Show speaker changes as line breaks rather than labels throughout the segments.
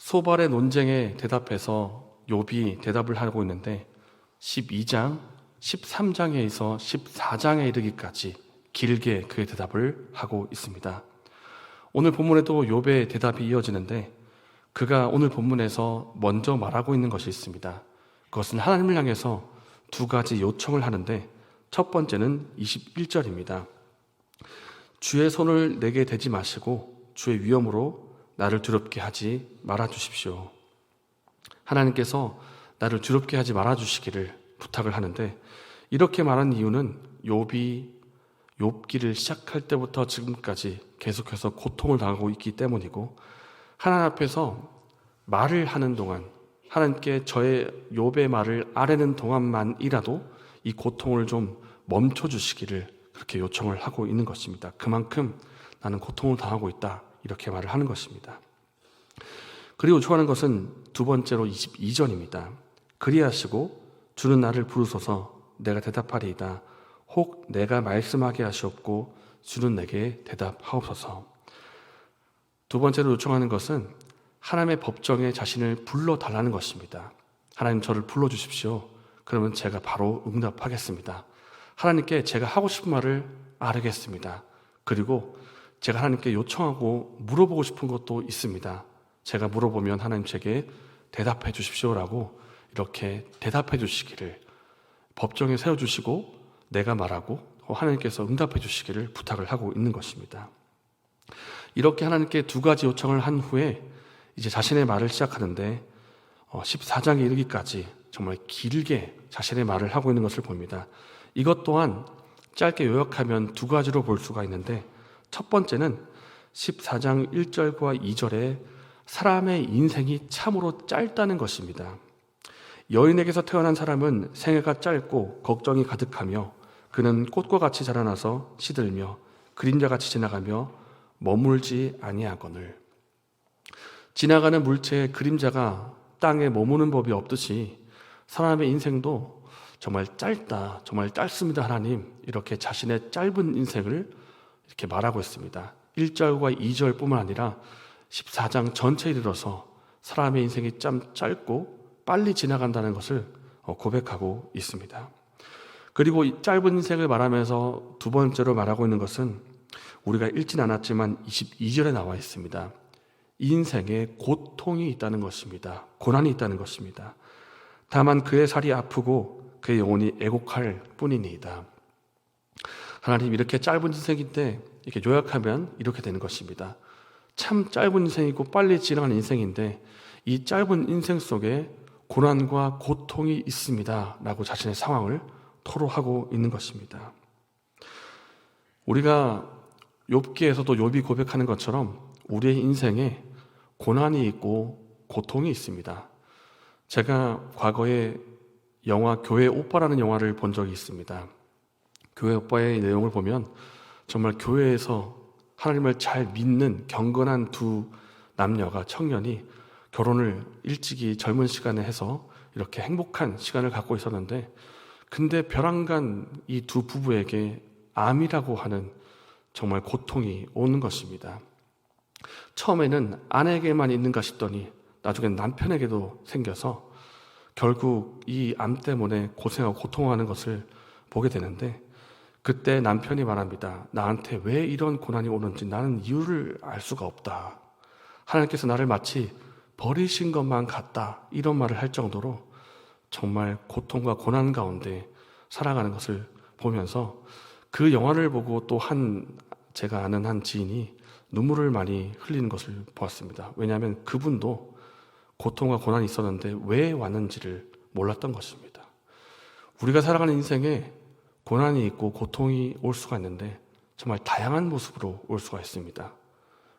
소발의 논쟁에 대답해서 욥이 대답을 하고 있는데 12장, 13장에서 14장에 이르기까지 길게 그의 대답을 하고 있습니다. 오늘 본문에도 욥의 대답이 이어지는데 그가 오늘 본문에서 먼저 말하고 있는 것이 있습니다. 그것은 하나님을 향해서 두 가지 요청을 하는데 첫 번째는 21절입니다. 주의 손을 내게 대지 마시고 주의 위엄으로 나를 두렵게 하지 말아 주십시오. 하나님께서 나를 두렵게 하지 말아 주시기를 부탁을 하는데 이렇게 말한 이유는 욥이 욥기를 시작할 때부터 지금까지 계속해서 고통을 당하고 있기 때문이고 하나님 앞에서 말을 하는 동안 하나님께 저의 욥의 말을 아뢰는 동안만이라도 이 고통을 좀 멈춰주시기를 그렇게 요청을 하고 있는 것입니다. 그만큼 나는 고통을 당하고 있다 이렇게 말을 하는 것입니다. 그리고 요청하는 것은 두 번째로 22절입니다. 그리하시고 주는 나를 부르소서 내가 대답하리이다. 혹 내가 말씀하게 하시옵고 주는 내게 대답하옵소서. 두 번째로 요청하는 것은 하나님의 법정에 자신을 불러달라는 것입니다. 하나님 저를 불러주십시오. 그러면 제가 바로 응답하겠습니다. 하나님께 제가 하고 싶은 말을 아뢰겠습니다. 그리고 제가 하나님께 요청하고 물어보고 싶은 것도 있습니다. 제가 물어보면 하나님 제게 대답해 주십시오라고 이렇게 대답해 주시기를 법정에 세워주시고 내가 말하고 하나님께서 응답해 주시기를 부탁을 하고 있는 것입니다. 이렇게 하나님께 두 가지 요청을 한 후에 이제 자신의 말을 시작하는데 14장에 이르기까지 정말 길게 자신의 말을 하고 있는 것을 봅니다. 이것 또한 짧게 요약하면 두 가지로 볼 수가 있는데 첫 번째는 14장 1절과 2절에 사람의 인생이 참으로 짧다는 것입니다. 여인에게서 태어난 사람은 생애가 짧고 걱정이 가득하며 그는 꽃과 같이 자라나서 시들며 그림자같이 지나가며 머물지 아니하거늘. 지나가는 물체의 그림자가 땅에 머무는 법이 없듯이 사람의 인생도 정말 짧다, 정말 짧습니다 하나님, 이렇게 자신의 짧은 인생을 이렇게 말하고 있습니다. 1절과 2절 뿐만 아니라 14장 전체에 이르러서 사람의 인생이 참 짧고 빨리 지나간다는 것을 고백하고 있습니다. 그리고 이 짧은 인생을 말하면서 두 번째로 말하고 있는 것은 우리가 읽진 않았지만 22절에 나와 있습니다. 이 인생에 고통이 있다는 것입니다. 고난이 있다는 것입니다. 다만 그의 살이 아프고 그의 영혼이 애곡할 뿐이니이다. 하나님 이렇게 짧은 인생인데 이렇게 요약하면 이렇게 되는 것입니다. 참 짧은 인생이고 빨리 지나가는 인생인데 이 짧은 인생 속에 고난과 고통이 있습니다 라고 자신의 상황을 토로하고 있는 것입니다. 우리가 욥기에서도 욥이 고백하는 것처럼 우리의 인생에 고난이 있고 고통이 있습니다. 제가 과거에 영화 교회 오빠라는 영화를 본 적이 있습니다. 교회 오빠의 내용을 보면 정말 교회에서 하나님을 잘 믿는 경건한 두 남녀가 청년이 결혼을 일찍이 젊은 시간에 해서 이렇게 행복한 시간을 갖고 있었는데 근데 벼랑간 이 두 부부에게 암이라고 하는 정말 고통이 오는 것입니다. 처음에는 아내에게만 있는가 싶더니 나중엔 남편에게도 생겨서 결국 이 암 때문에 고생하고 고통하는 것을 보게 되는데 그때 남편이 말합니다. 나한테 왜 이런 고난이 오는지 나는 이유를 알 수가 없다. 하나님께서 나를 마치 버리신 것만 같다. 이런 말을 할 정도로 정말 고통과 고난 가운데 살아가는 것을 보면서 그 영화를 보고 또 제가 아는 한 지인이 눈물을 많이 흘리는 것을 보았습니다. 왜냐하면 그분도 고통과 고난이 있었는데 왜 왔는지를 몰랐던 것입니다. 우리가 살아가는 인생에 고난이 있고 고통이 올 수가 있는데 정말 다양한 모습으로 올 수가 있습니다.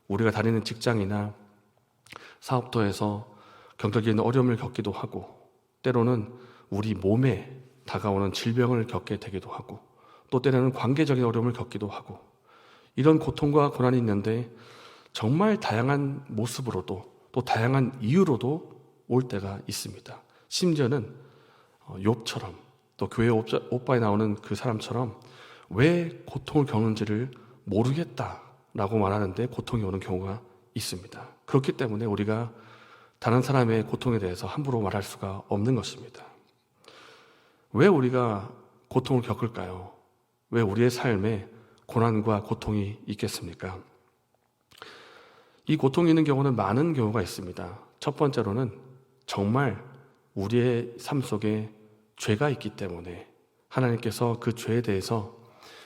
우리가 다니는 직장이나 사업터에서 경제적인 어려움을 겪기도 하고 때로는 우리 몸에 다가오는 질병을 겪게 되기도 하고 또 때로는 관계적인 어려움을 겪기도 하고 이런 고통과 고난이 있는데 정말 다양한 모습으로도 또 다양한 이유로도 올 때가 있습니다. 심지어는 욥처럼 또 교회 오빠에 나오는 그 사람처럼 왜 고통을 겪는지를 모르겠다라고 말하는데 고통이 오는 경우가 있습니다. 그렇기 때문에 우리가 다른 사람의 고통에 대해서 함부로 말할 수가 없는 것입니다. 왜 우리가 고통을 겪을까요? 왜 우리의 삶에 고난과 고통이 있겠습니까? 이 고통이 있는 경우는 많은 경우가 있습니다. 첫 번째로는 정말 우리의 삶 속에 죄가 있기 때문에 하나님께서 그 죄에 대해서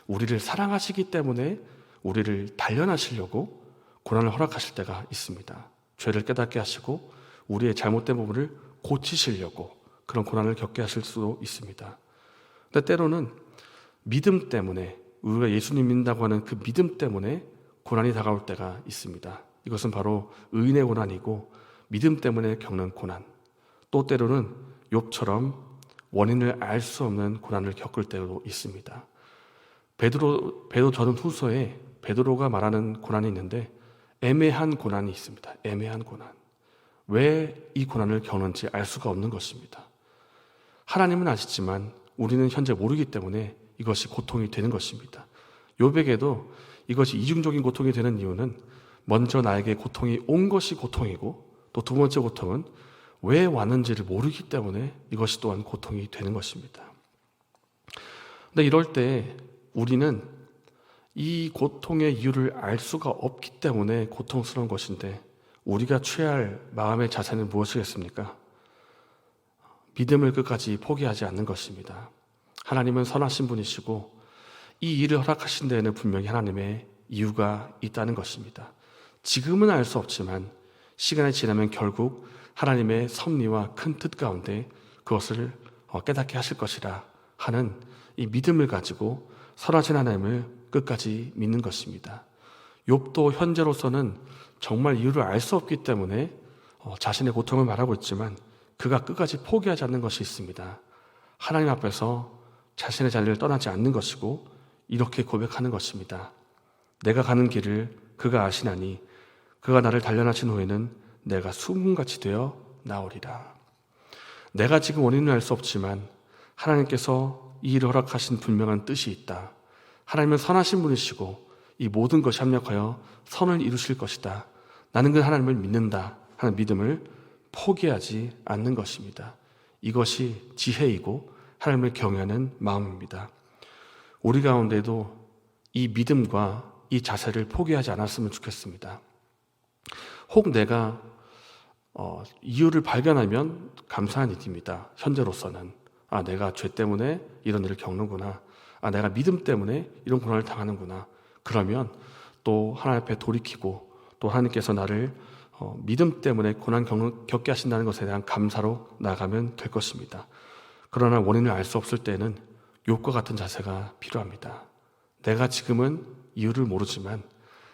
우리를 사랑하시기 때문에 우리를 단련하시려고 고난을 허락하실 때가 있습니다. 죄를 깨닫게 하시고 우리의 잘못된 부분을 고치시려고 그런 고난을 겪게 하실 수도 있습니다. 근데 때로는 믿음 때문에, 우리가 예수님 믿는다고 하는 그 믿음 때문에 고난이 다가올 때가 있습니다. 이것은 바로 의인의 고난이고 믿음 때문에 겪는 고난. 또 때로는 욥처럼 원인을 알 수 없는 고난을 겪을 때도 있습니다. 베드로 전후 후서에 베드로가 말하는 고난이 있는데 애매한 고난이 있습니다. 애매한 고난. 왜 이 고난을 겪는지 알 수가 없는 것입니다. 하나님은 아시지만 우리는 현재 모르기 때문에 이것이 고통이 되는 것입니다. 욥에게도 이것이 이중적인 고통이 되는 이유는 먼저 나에게 고통이 온 것이 고통이고 또 두 번째 고통은 왜 왔는지를 모르기 때문에 이것이 또한 고통이 되는 것입니다. 근데 이럴 때 우리는 이 고통의 이유를 알 수가 없기 때문에 고통스러운 것인데 우리가 취해야 할 마음의 자세는 무엇이겠습니까? 믿음을 끝까지 포기하지 않는 것입니다. 하나님은 선하신 분이시고 이 일을 허락하신 데에는 분명히 하나님의 이유가 있다는 것입니다. 지금은 알 수 없지만 시간이 지나면 결국 하나님의 섭리와 큰 뜻 가운데 그것을 깨닫게 하실 것이라 하는 이 믿음을 가지고 선하신 하나님을 끝까지 믿는 것입니다. 욥도 현재로서는 정말 이유를 알 수 없기 때문에 자신의 고통을 말하고 있지만 그가 끝까지 포기하지 않는 것이 있습니다. 하나님 앞에서 자신의 자리를 떠나지 않는 것이고 이렇게 고백하는 것입니다. 내가 가는 길을 그가 아시나니 그가 나를 단련하신 후에는 내가 수금같이 되어 나오리라. 내가 지금 원인을 알 수 없지만 하나님께서 이 일을 허락하신 분명한 뜻이 있다. 하나님은 선하신 분이시고 이 모든 것이 합력하여 선을 이루실 것이다. 나는 그 하나님을 믿는다 하는 믿음을 포기하지 않는 것입니다. 이것이 지혜이고 하나님을 경외하는 마음입니다. 우리 가운데도 이 믿음과 이 자세를 포기하지 않았으면 좋겠습니다. 혹 내가 이유를 발견하면 감사한 일입니다. 현재로서는 내가 죄 때문에 이런 일을 겪는구나. 내가 믿음 때문에 이런 고난을 당하는구나. 그러면 또 하나님 앞에 돌이키고 또 하나님께서 나를 믿음 때문에 고난 겪게 하신다는 것에 대한 감사로 나아가면 될 것입니다. 그러나 원인을 알 수 없을 때는 욥과 같은 자세가 필요합니다. 내가 지금은 이유를 모르지만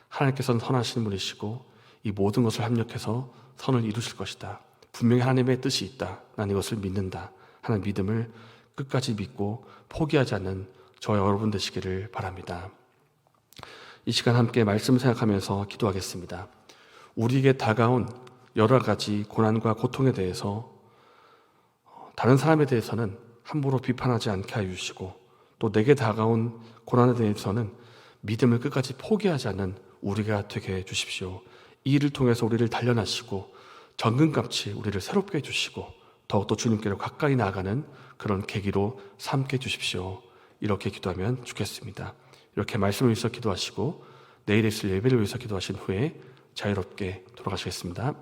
하나님께서는 선하신 분이시고 이 모든 것을 합력해서 선을 이루실 것이다. 분명히 하나님의 뜻이 있다. 난 이것을 믿는다 하는 믿음을 끝까지 믿고 포기하지 않는 저와 여러분 되시기를 바랍니다. 이 시간 함께 말씀 생각하면서 기도하겠습니다. 우리에게 다가온 여러 가지 고난과 고통에 대해서 다른 사람에 대해서는 함부로 비판하지 않게 하여 주시고 또 내게 다가온 고난에 대해서는 믿음을 끝까지 포기하지 않는 우리가 되게 해 주십시오. 이 일을 통해서 우리를 단련하시고 정금같이 우리를 새롭게 해주시고 더욱더 주님께로 가까이 나아가는 그런 계기로 삼게 해주십시오. 이렇게 기도하면 좋겠습니다. 이렇게 말씀을 위해서 기도하시고 내일 있을 예배를 위해서 기도하신 후에 자유롭게 돌아가시겠습니다.